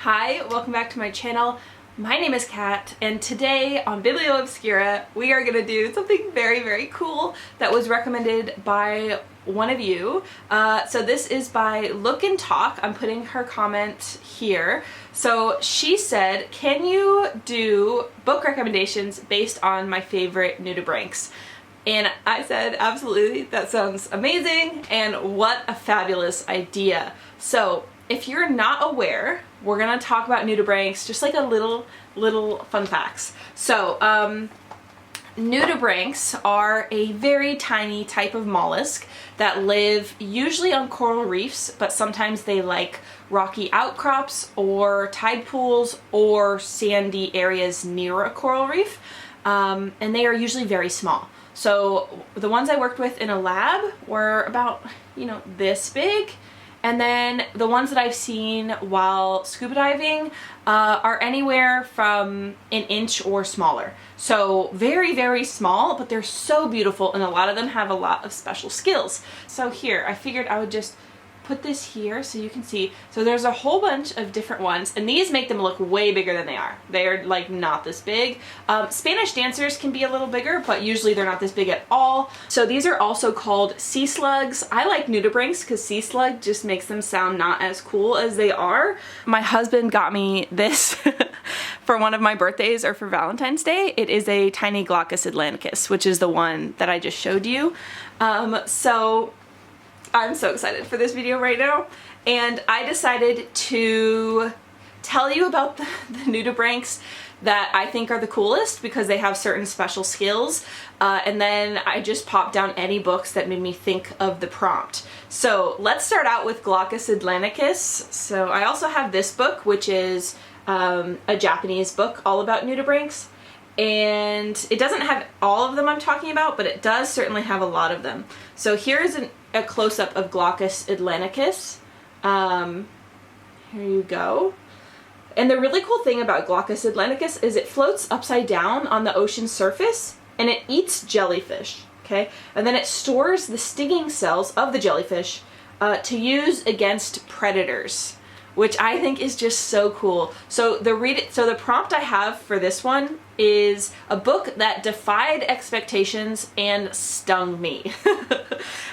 Hi, welcome back to my channel. My name is Kat, and today on Biblio Obscura we are gonna do something very cool that was recommended by one of you. So this is by Look and Talk. I'm putting her comment here. So she said, can you do book recommendations based on my favorite Nudibranchs? And I said, absolutely, that sounds amazing, and what a fabulous idea. So if you're not aware, we're gonna talk about Nudibranchs, just like a little fun facts. So, Nudibranchs are a very tiny type of mollusk that live usually on coral reefs, but sometimes they like rocky outcrops or tide pools or sandy areas near a coral reef, and they are usually very small. So the ones I worked with in a lab were about, this big. And then the ones that I've seen while scuba diving are anywhere from an inch or smaller. So very small, but they're so beautiful, and a lot of them have a lot of special skills. So here, I figured I would just put this here so you can see. So there's a whole bunch of different ones, and these make them look way bigger than they are. They are like not this big. Spanish dancers can be a little bigger, but usually they're not this big at all. So these are also called sea slugs. I like Nudibranchs because sea slug just makes them sound not as cool as they are. My husband got me this for one of my birthdays or for Valentine's Day. It is a tiny Glaucus atlanticus, which is the one that I just showed you. So I'm so excited for this video right now, and I decided to tell you about the Nudibranchs that I think are the coolest because they have certain special skills, and then I just popped down any books that made me think of the prompt. So let's start out with Glaucus atlanticus. So I also have this book, which is a Japanese book all about Nudibranchs, and it doesn't have all of them I'm talking about, but it does certainly have a lot of them. So here's a close-up of Glaucus atlanticus. Here you go. And the really cool thing about Glaucus atlanticus is it floats upside down on the ocean surface, and it eats jellyfish, okay? And then it stores the stinging cells of the jellyfish to use against predators, which I think is just so cool. So the prompt I have for this one is a book that defied expectations and stung me.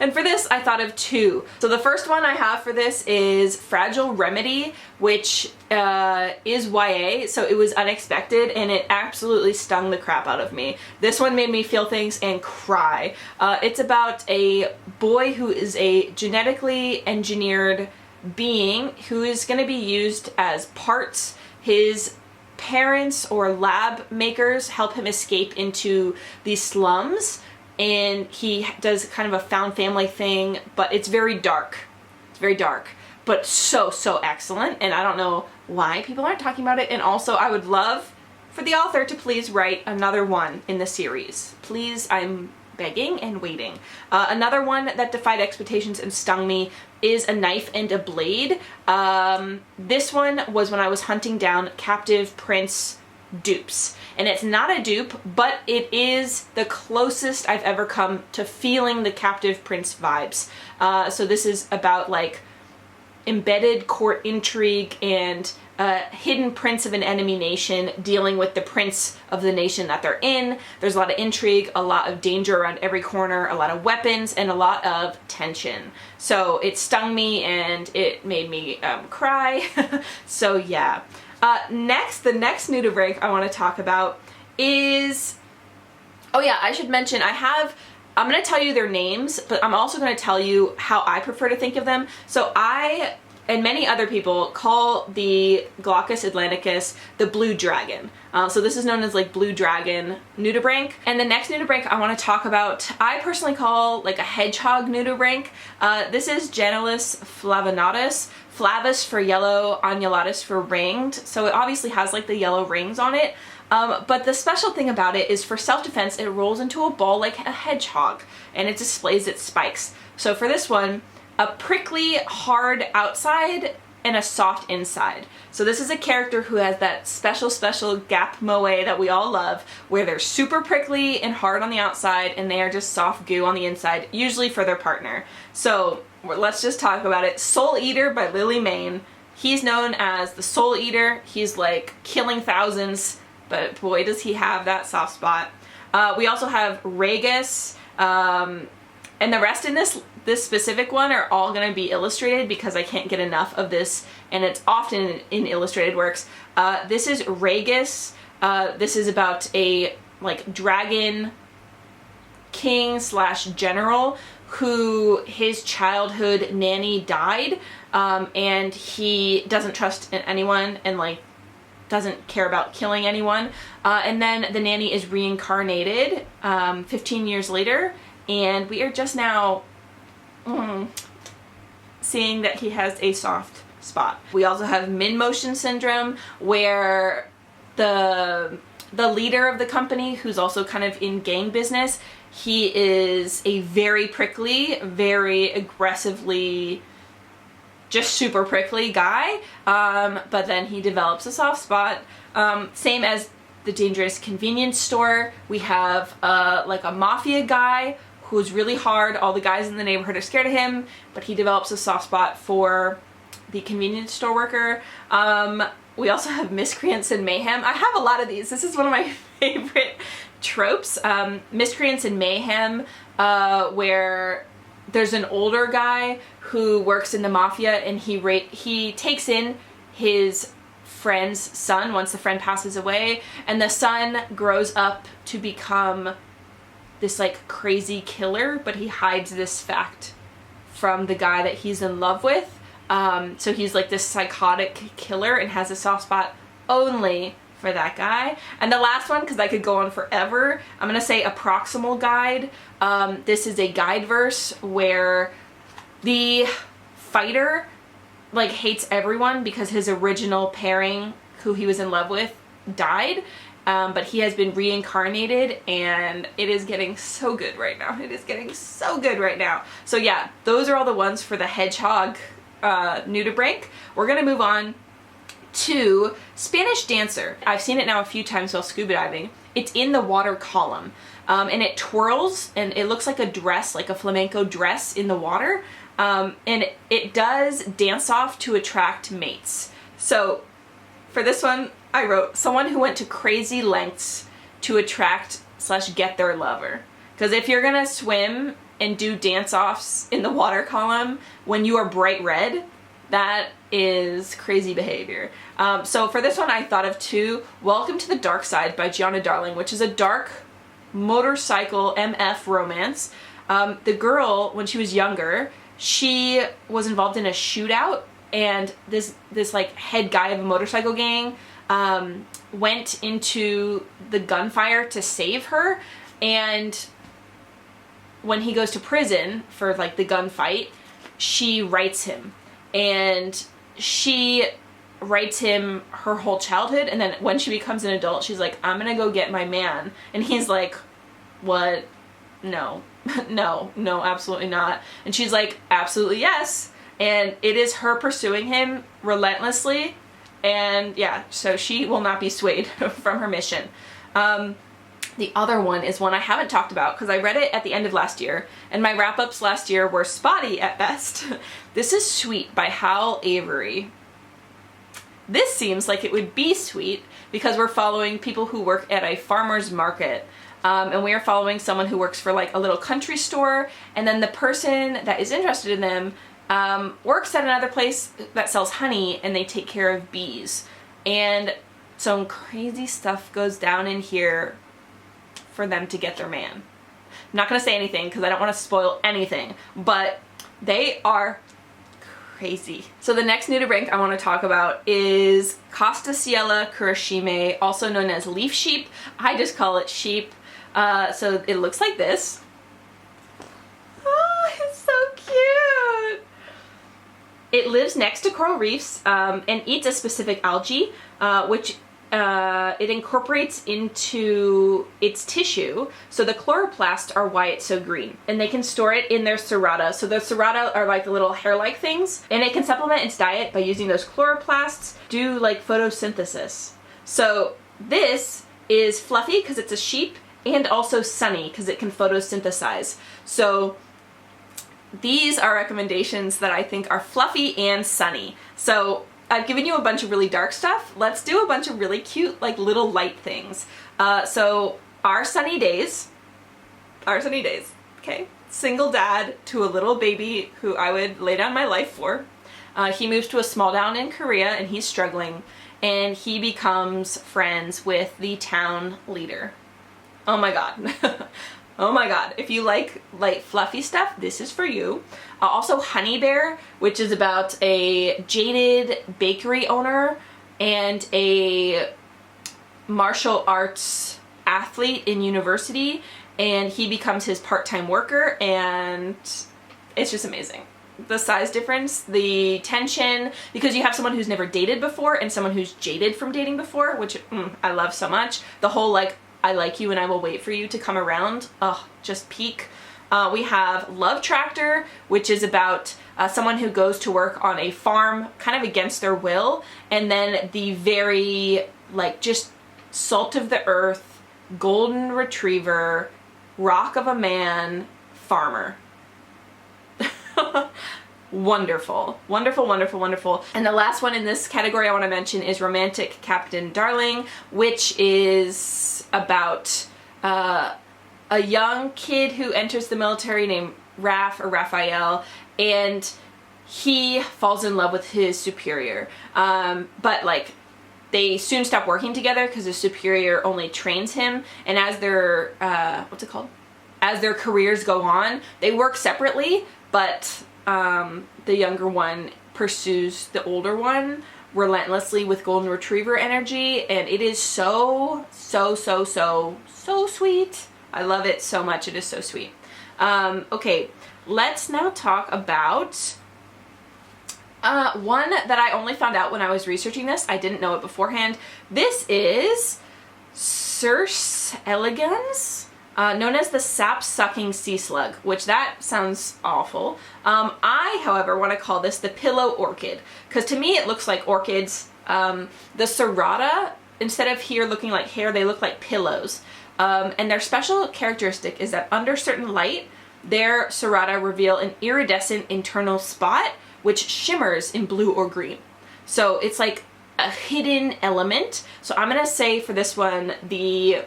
And for this, I thought of two. So the first one I have for this is Fragile Remedy, which is YA, so it was unexpected, and it absolutely stung the crap out of me. This one made me feel things and cry. It's about a boy who is a genetically engineered being who is going to be used as parts. His parents or lab makers help him escape into these slums, and he does kind of a found family thing, but it's very dark. It's very dark, but so excellent, and I don't know why people aren't talking about it. And also I would love for the author to please write another one in the series. Please, I'm begging and waiting. Another one that defied expectations and stung me is A Knife and a Blade. This one was when I was hunting down captive prince dupes. And it's not a dupe, but it is the closest I've ever come to feeling the captive prince vibes. So this is about like embedded court intrigue and hidden prince of an enemy nation dealing with the prince of the nation that they're in. There's a lot of intrigue, a lot of danger around every corner, a lot of weapons, and a lot of tension. So it stung me and it made me cry. So yeah. The next Nudibranch I want to talk about is, oh yeah, I should mention I'm going to tell you their names, but I'm also going to tell you how I prefer to think of them. So I and many other people call the Glaucus atlanticus the blue dragon. So this is known as like blue dragon Nudibranch. And the next Nudibranch I want to talk about, I personally call like a hedgehog Nudibranch. This is Janolus flavoanulatus. Flavus for yellow, anulatus for ringed. So it obviously has like the yellow rings on it. But the special thing about it is for self-defense, it rolls into a ball like a hedgehog, and it displays its spikes. So for this one, a prickly, hard outside and a soft inside. So this is a character who has that special gap moe that we all love, where they're super prickly and hard on the outside, and they are just soft goo on the inside, usually for their partner. So let's just talk about it. Soul Eater by Mayne He's known as the Soul Eater. He's like killing thousands, but boy does he have that soft spot. We also have Regas, and the rest in this specific one are all going to be illustrated because I can't get enough of this, and it's often in illustrated works. This is Regas. This is about a like dragon king slash general who his childhood nanny died, and he doesn't trust anyone and like doesn't care about killing anyone. And then the nanny is reincarnated 15 years later, and we are just now seeing that he has a soft spot. We also have Minmotion syndrome, where the leader of the company, who's also kind of in gang business, he is a very prickly, very aggressively, just super prickly guy, but then he develops a soft spot. Same as the dangerous convenience store. We have like a mafia guy who's really hard. All the guys in the neighborhood are scared of him, but he develops a soft spot for the convenience store worker. We also have miscreants and mayhem. I have a lot of these. This is one of my favorite tropes. Miscreants and mayhem, where there's an older guy who works in the mafia, and he takes in his friend's son once the friend passes away, and the son grows up to become this like crazy killer, but he hides this fact from the guy that he's in love with. So he's like this psychotic killer and has a soft spot only for that guy. And the last one, because I could go on forever, I'm gonna say a proximal guide. This is a guide verse where the fighter like hates everyone because his original pairing, who he was in love with, died. But he has been reincarnated, and it is getting so good right now. It is getting so good right now. So yeah, those are all the ones for the hedgehog nudibranch. We're gonna move on to Spanish dancer. I've seen it now a few times while scuba diving. It's in the water column, and it twirls, and it looks like a dress, like a flamenco dress in the water, and it does dance off to attract mates. So for this one, I wrote someone who went to crazy lengths to attract / get their lover. Because if you're gonna swim and do dance-offs in the water column when you are bright red, that is crazy behavior. So for this one, I thought of two. Welcome to the Dark Side by Gianna Darling, which is a dark motorcycle MF romance. The girl, when she was younger, she was involved in a shootout, and this like head guy of a motorcycle gang went into the gunfire to save her, and when he goes to prison for like the gunfight, she writes him, and she writes him her whole childhood, and then when she becomes an adult, she's like, I'm gonna go get my man, and he's like, what? No. no, absolutely not. And she's like, absolutely yes. And it is her pursuing him relentlessly, and yeah, so she will not be swayed from her mission. The other one is one I haven't talked about because I read it at the end of last year, and my wrap-ups last year were spotty at best. This is Sweet by Hal Avery. This seems like it would be sweet because we're following people who work at a farmer's market. And we are following someone who works for like a little country store, and then the person that is interested in them works at another place that sells honey, and they take care of bees. And some crazy stuff goes down in here for them to get their man. I'm not gonna say anything because I don't want to spoil anything, but they are crazy. So the next nudibranch I want to talk about is Costaciella kurashime, also known as leaf sheep. I just call it sheep. So it looks like this. Oh, it's so cute! It lives next to coral reefs and eats a specific algae, which it incorporates into its tissue. So the chloroplasts are why it's so green. And they can store it in their serrata. So the serrata are like the little hair-like things. And it can supplement its diet by using those chloroplasts, do like photosynthesis. So this is fluffy because it's a sheep, and also sunny because it can photosynthesize. So these are recommendations that I think are fluffy and sunny. So I've given you a bunch of really dark stuff. Let's do a bunch of really cute, like, little light things. So our sunny days, okay? Single dad to a little baby who I would lay down my life for. He moves to a small town in Korea and he's struggling, and he becomes friends with the town leader. Oh my god. Oh my god. If you like light fluffy stuff, this is for you. Also Honey Bear, which is about a jaded bakery owner and a martial arts athlete in university, and he becomes his part-time worker, and it's just amazing. The size difference, the tension, because you have someone who's never dated before and someone who's jaded from dating before, which I love so much. The whole, like, I like you and I will wait for you to come around, just peak. We have Love Tractor, which is about someone who goes to work on a farm kind of against their will, and then the very, like, just salt of the earth, golden retriever, rock of a man, farmer. Wonderful. Wonderful, wonderful, wonderful. And the last one in this category I want to mention is Romantic Captain Darling, which is about a young kid who enters the military named Raphael, and he falls in love with his superior. But, like, they soon stop working together because the superior only trains him, and as their, as their careers go on, they work separately, but the younger one pursues the older one relentlessly with golden retriever energy, and it is so sweet. I love it so much. It is so sweet. Okay, let's now talk about one that I only found out when I was researching this. I didn't know it beforehand. This is Circe elegans, known as the sap-sucking sea slug, which that sounds awful. I, however, want to call this the pillow orchid, because to me it looks like orchids. The serrata, instead of here looking like hair, they look like pillows. And their special characteristic is that under certain light, their serrata reveal an iridescent internal spot which shimmers in blue or green. So it's like a hidden element. So I'm gonna say for this one, the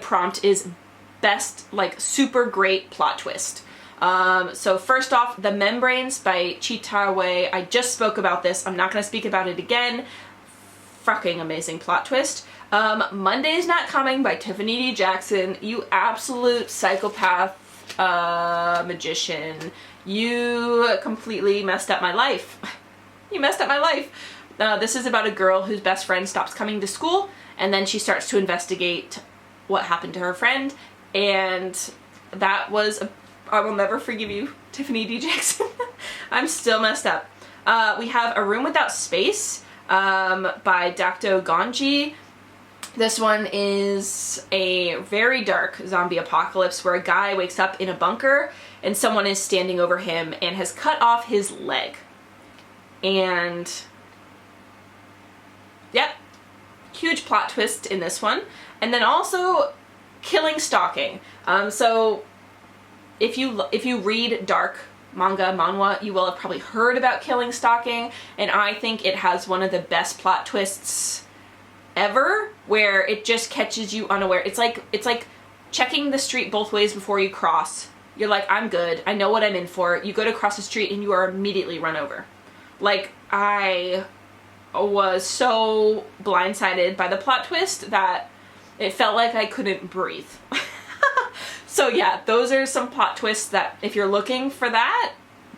prompt is best, like, super great plot twist. So first off, The Membranes by Chitawe. I just spoke about this. I'm not gonna speak about it again. Fucking amazing plot twist. Monday's Not Coming by Tiffany D. Jackson. You absolute psychopath magician. You completely messed up my life. You messed up my life. This is about a girl whose best friend stops coming to school, and then she starts to investigate what happened to her friend, and that was I will never forgive you, Tiffany D. Jackson. I'm still messed up. We have A Room Without Space by Dacto Ganji. This one is a very dark zombie apocalypse where a guy wakes up in a bunker and someone is standing over him and has cut off his leg. And yep, huge plot twist in this one. And then also killing stalking. So if you read dark manga, manhwa, you will have probably heard about killing stalking, and I think it has one of the best plot twists ever, where it just catches you unaware. It's like checking the street both ways before you cross. You're like, I'm good, I know what I'm in for. You go to cross the street and you are immediately run over. Like, I was so blindsided by the plot twist that it felt like I couldn't breathe. So yeah, those are some plot twists that if you're looking for that,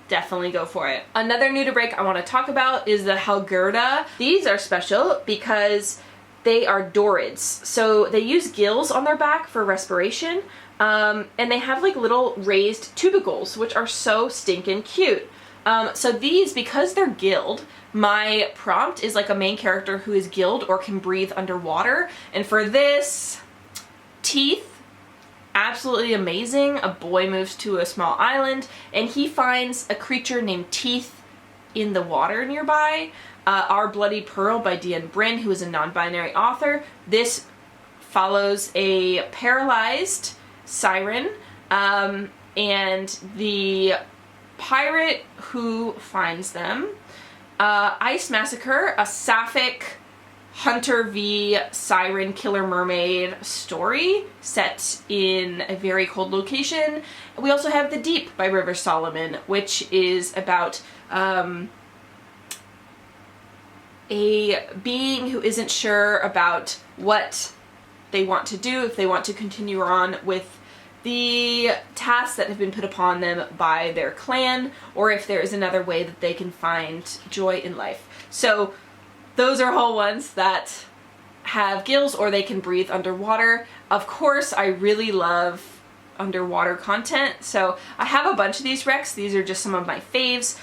definitely go for it. Another Nudibranch I want to talk about is the Halgerda. These are special because they are Dorids. So they use gills on their back for respiration, and they have like little raised tubercles, which are so stinking cute. So these, because they're gilled, my prompt is like a main character who is gilled or can breathe underwater. And for this, teeth, absolutely amazing. A boy moves to a small island and he finds a creature named Teeth in the water nearby. Our Bloody Pearl by Diane Brin, who is a non-binary author. This follows a paralyzed siren, and the pirate who finds them Ice Massacre, a sapphic hunter v siren killer mermaid story set in a very cold location. We also have The Deep by River Solomon, which is about a being who isn't sure about what they want to do, if they want to continue on with the tasks that have been put upon them by their clan, or if there is another way that they can find joy in life. So those are all ones that have gills or they can breathe underwater. Of course, I really love underwater content, so I have a bunch of these recs. These are just some of my faves.